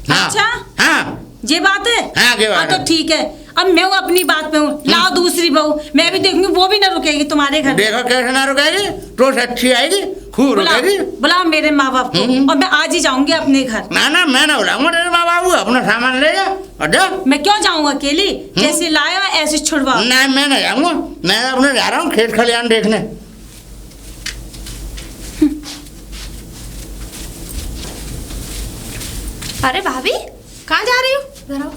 हाँ, अच्छा हाँ ये बात है। हाँ, ये बात तो ठीक है, अब मैं हूँ अपनी बात पे हूँ, लाओ दूसरी बहू, मैं भी देखूंगी, वो भी ना रुकेगी तुम्हारे घर। देखो कैसे ना रुकेगी, तो अच्छी आएगी, खूब रुकेगी। बुलाओ मेरे माँ बाप को, और मैं आज ही जाऊंगी अपने घर। ना मैं ना बुलाऊंगा तेरे माँ बाबू, अपना सामान ले जा और जा। मैं क्यों जाऊंगा अकेली? जैसे लाया ऐसे छुड़वाओ। नहीं मैं नहीं जाऊंगा, मैं अपने जा रहा हूँ खेत खलियान देखने। अरे भाभी कहाँ जा रही हो?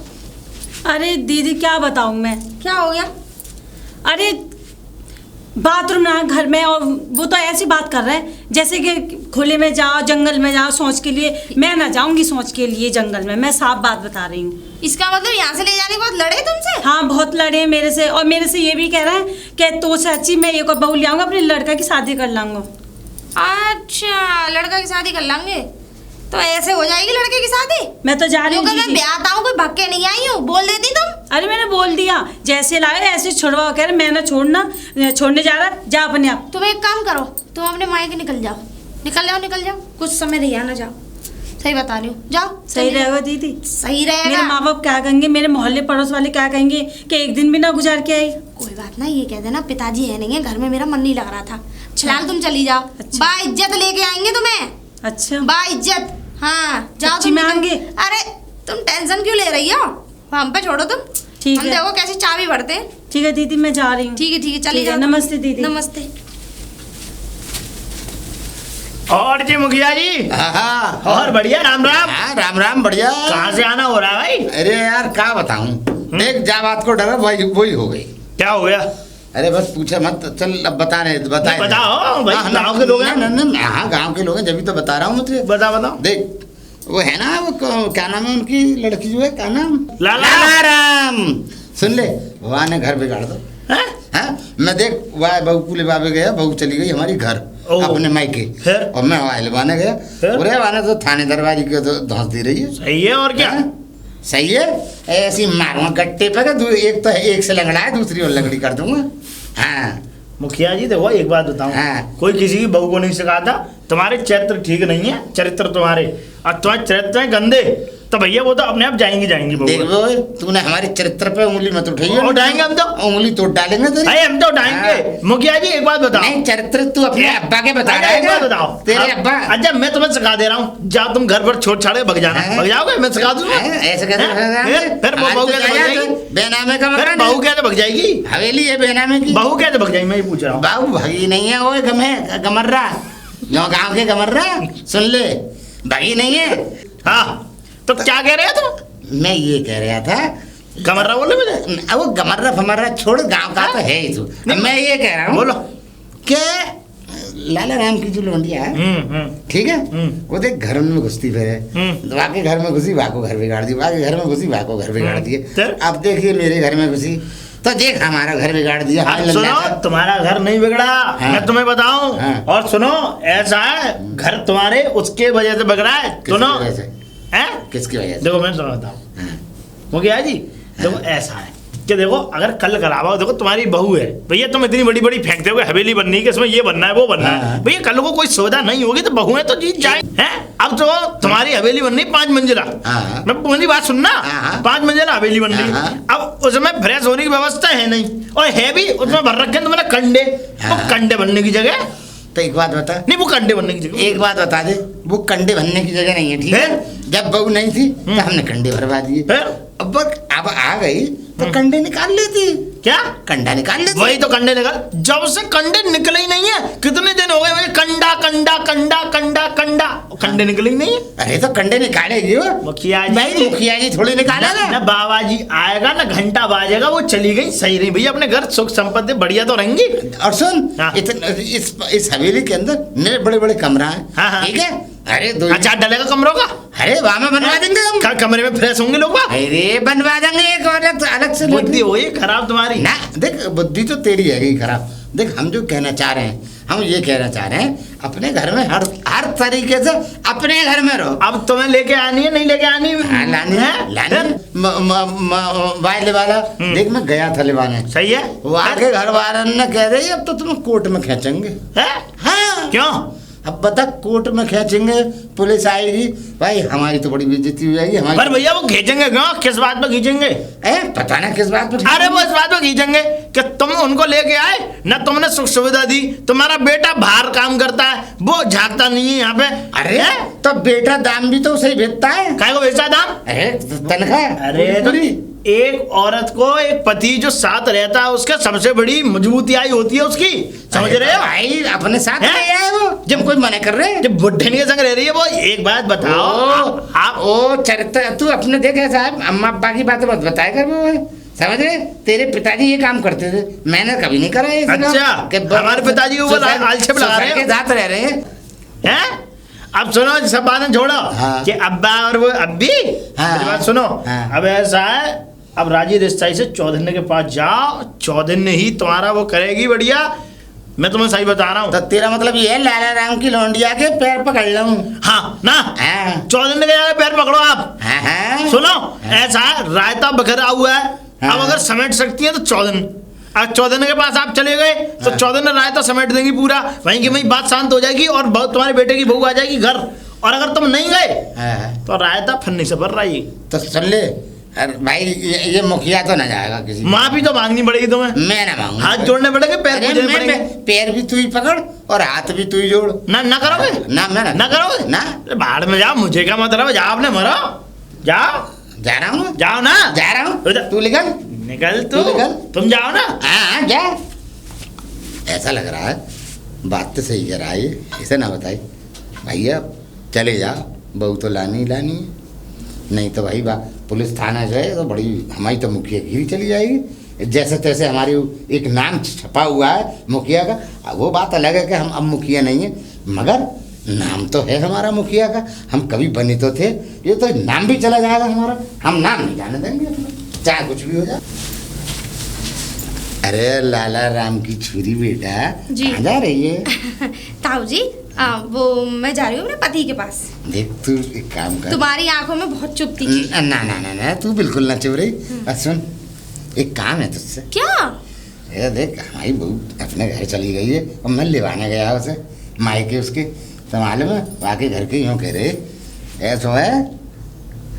अरे दीदी क्या बताऊं मैं, क्या हो गया? अरे बाथरूम ना घर में, और वो तो ऐसी बात कर रहे हैं जैसे कि खुले में जाओ, जंगल में जाओ सोच के लिए। मैं ना जाऊंगी सोच के लिए जंगल में, मैं साफ बात बता रही हूँ। इसका मतलब यहाँ से ले जाने के बाद लड़े तुमसे? हाँ बहुत लड़े मेरे से, और मेरे से ये भी कह रहे हैं कि तो सच्ची मैं एक और बहू ले आऊंगा, अपने लड़का की शादी कर लाऊंगा। अच्छा लड़का की शादी कर लेंगे, तो ऐसे हो जाएगी लड़के की शादी? मैं तो जा रही हूँ। मैं ब्याह हूँ, कोई भक्के नहीं आई हूँ, बोल देती तुम। अरे मैंने बोल दिया, जैसे लाए ऐसे छुड़वाओ। कह रहे मैं ना छोड़ने जा रहा, जा अपने आप। तुम एक काम करो, तुम अपने मायके निकल जाओ, निकल जाओ, कुछ समय रही ना जाओ। सही बता रही हूँ, जाओ। सही रहेगा दीदी? सही रहेगा। मेरे माँ बाप क्या कहेंगे, मेरे मोहल्ले पड़ोस वाले क्या कहेंगे कि एक दिन भी ना गुजार के आई? कोई बात ना, ये कह देना पिताजी है नहीं है घर में, मेरा मन नहीं लग रहा था, फिलहाल तुम चली जाओ। अच्छा। बा इज्जत लेके आएंगे तुम्हें। अच्छा बा इज्जत, हाँ जाओ तुम आएंगे। अरे तुम टेंशन क्यों ले रही हो, हम पे छोड़ो तुम। ठीक है, देखो कैसे चाबी भरते हैं। ठीक है दीदी मैं जा रही हूँ। ठीक है चलिए जाओ। नमस्ते दीदी। नमस्ते। और जी मुखिया जी। हाँ और बढ़िया, राम राम। हाँ राम राम बढ़िया। कहाँ से आना हो रहा है भाई? अरे यार क्या बताऊं, एक जा बात को डरा वही हो गई। क्या हो गया? अरे बस पूछे मत, चल अब बताए बताओ भाई, गाँव के लोग हैं। हाँ गाँव के लोग हैं, जब भी तो बता रहा हूँ मुझे। बताओ। देख वो है ना, वो क्या नाम है उनकी लड़की जो है, क्या नाम? लाला राम। सुन ले, वहाँ ने घर बिगाड़ दो। हाँ मैं देख वह बहू कुले बाबे गया, बहू चली गई हमारी घर अपने मायके, और मैं वहाँ लबाने गया, अरे वहाँ तो थाने दरवाजे के तो धौंस दी रही है। सही है और क्या? सही है, ऐसी मारूंगा गट्टे पे, एक तो एक से लंगड़ा है, दूसरी और लंगड़ी कर दूंगा। हाँ मुखिया जी देखो एक बात बताऊं, कोई किसी की बहू को नहीं सिखाता, तुम्हारे चरित्र ठीक नहीं है, चरित्र तुम्हारे, और तुम्हारे चरित्र हैं गंदे, तो भैया वो तो अपने आप जाएंगी देख बहू। वो तूने हमारे चरित्र पे उंगली मत उठाइए। उठाएंगे हम तो, उंगली तोड़ डालेंगे तेरी। अरे हम तो उठाएंगे। मुखिया जी एक बात बताओ। नहीं, चरित्र तू अपने अब्बा के बता रहा है। एक बात बताओ, तेरे अब्बा। अच्छा मैं तुम्हें सिखा दे रहा हूँ, जाओ तुम घर पर छोड़ छाड़े भग जाना। भग जाओगे, मैं सिखा दूंगा। ऐसे कैसे? फिर बहू कैसे भग जाएगी? बेनामे का फिर मकान बहू कैसे भग जाएगी? हवेली है बेनामे की। बहू कैसे भग जाएगी मैं ये पूछ रहा हूँ। बाबू भगी नहीं है, वो गमर्रा जो गाँव के गमर्रा, सुन ले, भगी नहीं है। हाँ तो क्या कह रहे हो तुम? मैं ये कह रहा था, गमर्रा बोले मुझे? अब वो गमर्रा फमर्रा छोड़, गांव का तो है ही तू। मैं ये कह रहा हूँ बोलो कि लाला राम की जो लौंडिया है, ठीक है, वो देख घर में घुसती फिरे, वाके घर में घुसी वाको घर बिगाड़ दी, वाके घर में घुसी वाको घर बिगाड़ दिए। अब देखिए मेरे घर में घुसी तो देख हमारा घर बिगाड़ दिया। सुनो, तुम्हारा घर नहीं बिगड़ा। हाँ। मैं तुम्हें बताऊं। हाँ। और सुनो, ऐसा है घर तुम्हारे उसके वजह से बिगड़ा है। सुनो, किसकी वजह से? देखो मैं तुम्हें बताऊं, वो क्या जी, देखो ऐसा है कि देखो अगर कल करावा, देखो तुम्हारी बहू है भैया, तुम इतनी बड़ी बड़ी फेंकते हो हवेली बननी है, इसमें ये बनना है वो बनना है भैया, कल को कोई सुविधा नहीं होगी तो बहू है तो जीत जाए हैं। अब तो तुम्हारी हवेली बननी 5 मंजिला, मैं मेरी बात सुनना, 5 मंजिला हवेली बन रही, अब उसमें फ्रेश होने की व्यवस्था है नहीं, और है भी उसमें भर रखे तुम्हारे कंडे, वो कंडे बनने की जगह। तो एक बात बता, नहीं वो कंडे बनने की जगह, एक बात बता दे, वो कंडे बनने की जगह नहीं है, ठीक है। जब बहू नहीं थी तो हमने कंडे भरवा दिए, अब आ गई तो कंडे निकाल लेती। क्या कंडा निकाल लेती? वही तो कंडे निकाल, जब से कंडे निकले ही नहीं है, कितने दिन हो गए मुझे कंडा कंडा कंडा कंडा कंडा, कंडे निकले ही नहीं है। अरे तो कंडे निकालेगी वो मुखिया जी, मुखिया जी थोड़ी निकालेगा ना, बाबा जी आएगा ना घंटा बाजेगा, वो चली गई सही नहीं भैया, अपने घर सुख संपत्ति बढ़िया तो रहेंगी। और सुन, इस हवेली के अंदर बड़े बड़े कमरा है, ठीक है, अरे दो अच्छा डलेगा कमरों का, अरे वहाँ में बनवा देंगे हम, कमरे में फ्रेश होंगे लोग, अरे बनवा देंगे एक अलग से। बुद्धि हो खराब तुम्हारी ना, देख बुद्धि तो तेरी है खराब। देख हम जो कहना चाह रहे हैं, हम ये कहना चाह रहे हैं, अपने घर में हर तरीके से अपने घर में रहो। अब तुम्हें लेके आनी है, नहीं लेके आनी है? लानी है वाले वाला देख, मैं गया था लेवाने, सही है, वो आके घर वाले ने कह रही अब तो तुम्हें कोर्ट में खींचेंगे। हाँ क्यों? अब बता, कोर्ट में खींचेंगे, पुलिस आएगी, भाई हमारी तो बड़ी बेइज्जती हो जाएगी हमारी। पर भैया वो खींचेंगे क्यों, किस बात पे खींचेंगे? पता ना किस बात पे। अरे वो इस बात पे खींचेंगे कि तुम उनको लेके आए ना, तुमने सुख सुविधा दी, तुम्हारा बेटा बाहर काम करता है, वो झांकता नहीं है यहाँ पे। अरे तो बेटा दाम भी तो उसे भेजता है। काय को भेजता दाम? अरे तनख्वाह। अरे एक औरत को एक पति जो साथ रहता है उसका सबसे बड़ी मजबूतियाई होती है उसकी, समझ रहे हो भाई? अपने साथ ले आए वो, जब कोई मना कर रहे हैं, जब बुढ़े के संग रह रही है वो। एक बात बताओ, आप ओ चरित्र तू अपने देखे साहब, अम्मा अब्बा की बातें मत बताया कर वो, समझ रहे? तेरे पिताजी ये काम करते थे, मैंने कभी नहीं करा ये। अच्छा, हमारे पिताजी वो आलछेप लगा रहे हैं, साथ रह रहे हैं। अब सुनो, सब बातें छोड़ो कि अब्बा और वो अब्बी, बात सुनो। अब ऐसा है, अब राजी रिश्ताई से चौधरी के पास जाओ, चौधरी ही तुम्हारा वो करेगी बढ़िया, मैं तुम्हें सही बता रहा हूँ। तो तेरा मतलब ये है लाला राम की लौंडिया के पैर पकड़ लूं? हाँ ना, चौधरी के पैर पकड़ो आप। सुनो, ऐसा है, रायता बखरा हुआ है, अब अगर समेट सकती है तो चौधरी के पास आप चले गए तो चौधरी ने रायता समेट देंगी पूरा, वहीं की वहीं बात शांत हो जाएगी और तुम्हारे बेटे की बहू आ जाएगी घर। और अगर तुम नहीं गए तो रायता फन्नी से भर रही। तो सुन ले भाई, ये मुखिया तो ना जाएगा किसी, माफी तो मांगनी पड़ेगी तुम्हें। मैं ना मांगूंगा, हाथ जोड़ने पड़ेगे, पैर पूजने पड़ेंगे। पैर भी तू ही पकड़ और हाथ भी तू ही जोड़। ना करोगे? ना मैं ना करोगे ना, बाहर में जाओ, मुझे क्या मतलब है, जाओ अपने मरो, जाओ। जा रहा हूँ, जाओ ना, जा रहा हूँ, तू निकल तू तुम जाओ ना। हाँ जा। ऐसा लग रहा है बात तो सही कह रहा है ये, इसे ना बताई भैया, चले जा, बहू तो लानी लानी, नहीं तो भाई पुलिस थाना जाए तो बड़ी हमारी तो मुखिया गिरी चली जाएगी। जैसे तैसे हमारी एक नाम छपा हुआ है मुखिया का, वो बात अलग है कि हम अब मुखिया नहीं है, मगर नाम तो है हमारा मुखिया का, हम कभी बने तो थे, ये तो नाम भी चला जाएगा हमारा, हम नाम नहीं जाने देंगे चाहे कुछ भी हो जाए। अरे लाला राम की छुरी बेटा, कहाँ जा रही है? ताऊ जी, वो मैं जा रही हूँ अपने पति के पास। देख तू एक काम कर, तुम्हारी आंखों में बहुत चुभती थी। ना ना ना ना, तू बिल्कुल ना चुभ रही। सुन, एक काम है तुझसे। क्या? ये देख, हमारी बहू अपने घर चली गई है और मैं लेवाने गया उसे, मायके उसके, तो मालूम है वाकई घर के यूँ कह रहे ऐसा है,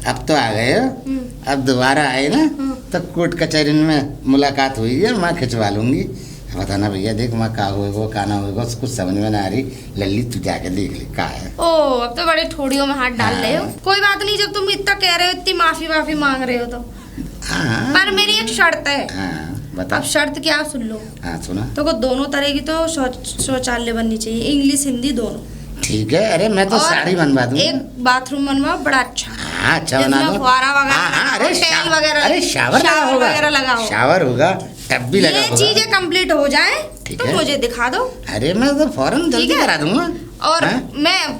अब तो आ गए हो, अब दोबारा आए ना तो कोर्ट कचहरी में मुलाकात हुई है, मैं खिंचवा लूंगी। बताना भैया देख मैं का होएगा का ना होएगा कुछ समझ में ना आ रही। लल्ली तू जाके देख ले का है। ओ अब तो बड़े ठोड़ियों में हाथ डाल रहे हो। कोई बात नहीं, जब तुम इतना कह रहे हो, इतनी माफी मांग रहे हो तो। हाँ पर मेरी एक शर्त है। हाँ बता। अब शर्त क्या, सुन लो। हाँ सुना। तो को दोनों तरह की तो शौचालय बननी चाहिए, इंग्लिश हिंदी दोनों। ठीक है, अरे मैं तो सारी बनवा दूंगा। एक बाथरूम बनवाओ बड़ा अच्छा। हाँ अच्छा बना दो। फुहारा वगैरह, हाँ अरे टेल वगैरह, अरे शावर वगैरह लगाओ। शावर होगा, टब भी लगा ये होगा। चीजें कंप्लीट हो जाए तो मुझे दिखा दो। अरे मैं तो फौरन जल्दी करा दूंगा। और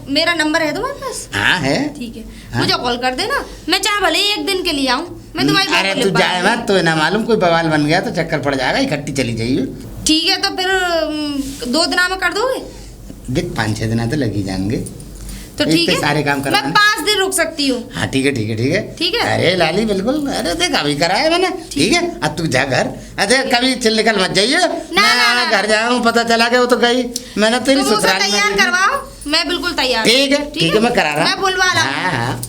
मेरा नंबर है तुम्हारे पास? हाँ है। ठीक है, मुझे कॉल कर देना। मैं चाहे भले ही एक दिन के लिए आऊँ, मैं तुम्हारी बात अरे तू जाए मत, तो ना मालूम कोई बवाल बन गया तो चक्कर पड़ जाएगा, इकट्ठी चली जाइए। ठीक है, तो फिर 2 दिन में कर दोगे? देख 5-6 दिन तो लग ही जाएंगे। तो ठीक है, सारे काम मैं 5 दिन रुक सकती हूँ। हाँ ठीक है ठीक है ठीक है ठीक है। अरे लाली बिल्कुल, अरे देख अभी कराया मैंने। ठीक है, अब तू जा घर। अरे कभी चिल निकल मत जाइए। मैं घर जाऊँ पता चला के वो तो गई, मैंने तेरी ससुराल में तैयार करवाओ, मैं बिल्कुल तैयार। ठीक है मैं करा रहा। मैं बुलवा रहा। हाँ।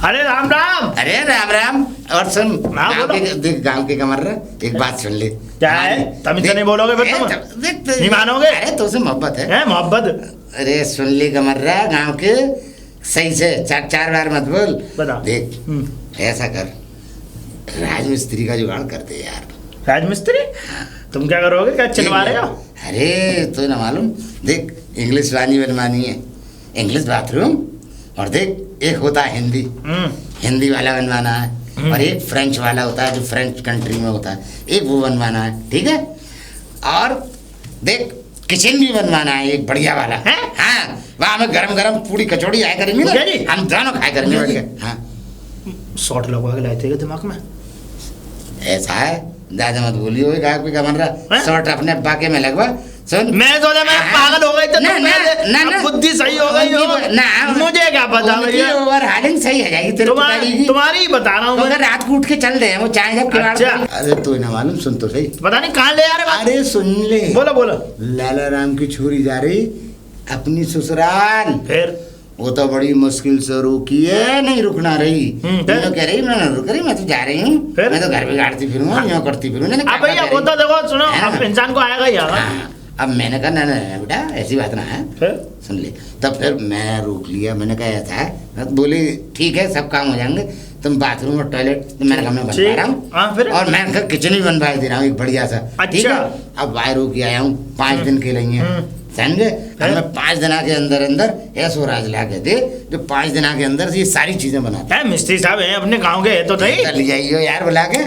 अरे राम राम। अरे राम राम। और सुन, देख गाँव के कमर रहा, एक बात सुन ले। क्या है? तभी तो नहीं बोलोगे फिर तुम? नहीं मानोगे? अरे तुझसे मोहब्बत है। मोहब्बत? अरे सुन ले कमर रहा, गाँव के सही से 4 बार मत बोल। बता। देख ऐसा कर, राजमिस्त्री का जुगाड़ कर दे यार। राजमिस्त्री? तुम क्या करोगे, क्या चिनवा रहे हो? अरे तो ना मालूम, देख इंग्लिश वाली बनवानी है, इंग्लिश बाथरूम। और देख एक होता है हिंदी वाला बनवाना है, और एक फ्रेंच वाला होता है जो फ्रेंच कंट्री में होता है, एक वो बनवाना है। ठीक है, और देख किचन भी बनवाना है एक बढ़िया वाला है। हाँ वहाँ में गरम पूरी कचौड़ी आया करेंगे ना, हम दोनों खाया करेंगे बैठ के। हाँ शॉर्ट लगवा के लाए थे दिमाग में? ऐसा है, ज्यादा मत बोलिए, गायक भी का बन रहा शॉर्ट अपने बाके में लगवा। सुन मैं सोचा मैं पागल हो गई तो ना बुद्धि सही हो गई हो ना, मुझे क्या पता भैया। ओवर हालिंग सही है जाएगी तेरे तुम्हारी ही बता रहा हूँ। अगर रात को उठ के चल रहे हैं वो चाहे जब अच्छा। अरे तो ना मालूम, सुन तो सही। पता नहीं कहाँ ले आ रहे। अरे सुन ले, बोलो। लाला राम की छोरी जा रही अपनी ससुराल, फिर वो तो बड़ी मुश्किल से रुकी है, नहीं रुकना रही। तो कह रही मैं ना रुक रही, मैं तो जा रही हूँ, मैं तो घर बिगाड़ती फिरूँ, यूँ करती फिरूँ। भैया वो तो देखो सुनो, अब इंसान को आएगा ही आएगा। अब मैंने कहा ना बेटा ऐसी बात ना है, सुन ले। तब फिर मैं रोक लिया, मैंने कहा ऐसा है, बोली ठीक है सब काम हो जाएंगे, तुम बाथरूम और टॉयलेट मैंने कहा मैं बनवा रहा हूँ, और मैं किचन भी बनवा दे रहा हूँ एक बढ़िया सा। ठीक है, अब बाहर होके आया हूँ, 5 दिन के लिए समझे। मैं 5 दिन के अंदर ऐसो राज ला के दे जो 5 दिन के अंदर ये सारी चीजें बनाते हैं। मिस्त्री साहब हैं अपने गांव के, तो सही ले जाइयो यार बुला के।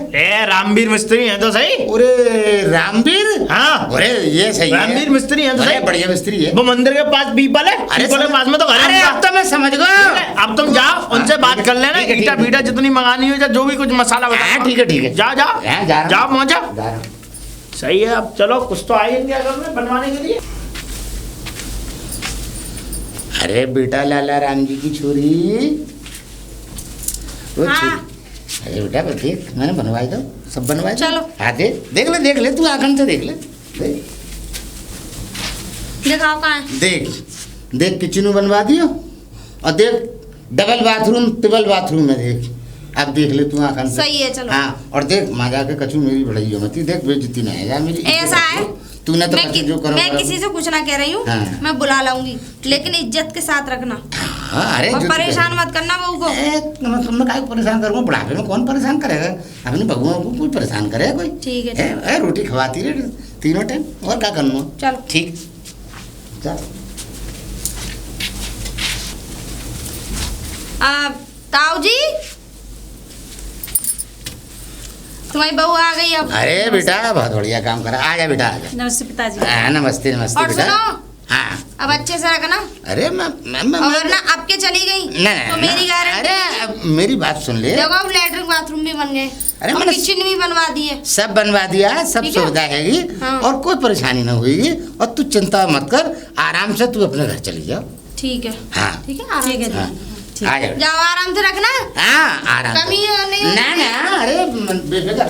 रामवीर मिस्त्री हैं तो सही। अरे रामवीर? हाँ अरे ये सही है, रामवीर मिस्त्री हैं तो सही, बढ़िया मिस्त्री है। वो मंदिर के पास पीपल है, पीपल के पास में तो घर है। अब तो मैं समझ गया। अब तुम जाओ उनसे बात कर लेना, ईटा बीटा जितनी मंगानी हो, जो भी कुछ मसाला बता। ठीक है जाओ पहुंचो। सही है, अब चलो कुछ तो आइए क्या करना बनवाने के लिए। अरे बेटा लाला राम जी की छोरी वो अरे बेटा देख मैंने बनवाई दो, सब बनवाई। चलो हाँ देख ले तू आखन से देख ले, दिखाओ कहाँ है। देख किचन बनवा दियो, और देख डबल बाथरूम ट्रिपल बाथरूम में देख। अब देख ले तू आखन से। सही है चलो। हाँ और देख माँ के कचू मेरी बढ़ाई हो मत, देख बेइज्जती ना है मेरी। ऐसा है तूने तो जो करो मैं किसी से कुछ ना कह रही हूँ। हाँ। मैं बुला लाऊंगी, लेकिन इज्जत के साथ रखना। हाँ, अरे और परेशान मत करना बहू को। मैं काय परेशान करूँगा, बुढ़ापे में कौन परेशान करेगा, अपनी बहू को कोई परेशान करेगा कोई। ठीक है रोटी खवाती रहे 3 टाइम, और क्या करना। चलो ठीक चल। ताऊ जी तुम्हारी बहू आ गई अब। अरे बेटा बहुत बढ़िया काम करा, आ जा बेटा आ जा। नमस्ते पिताजी। नमस्ते और बेटा। हाँ अब अच्छे से रखना। अरे मैं और ना अब के चली गई तो मेरी गारंटी। अरे मेरी बात सुन ले, देखो अब लेटरिन बाथरूम भी बन गए, अरे और किचन भी बनवा दी है, सब बनवा दिया, सब सुविधा हैगी। हाँ। और कोई परेशानी ना होगी, और तू चिंता मत कर, आराम से तू अपने घर चली जाओ। ठीक है हाँ ठीक है ठीक है आ जाओ, जाओ आराम से रखना। हाँ आराम कमी नहीं ना अरे बेफिक्र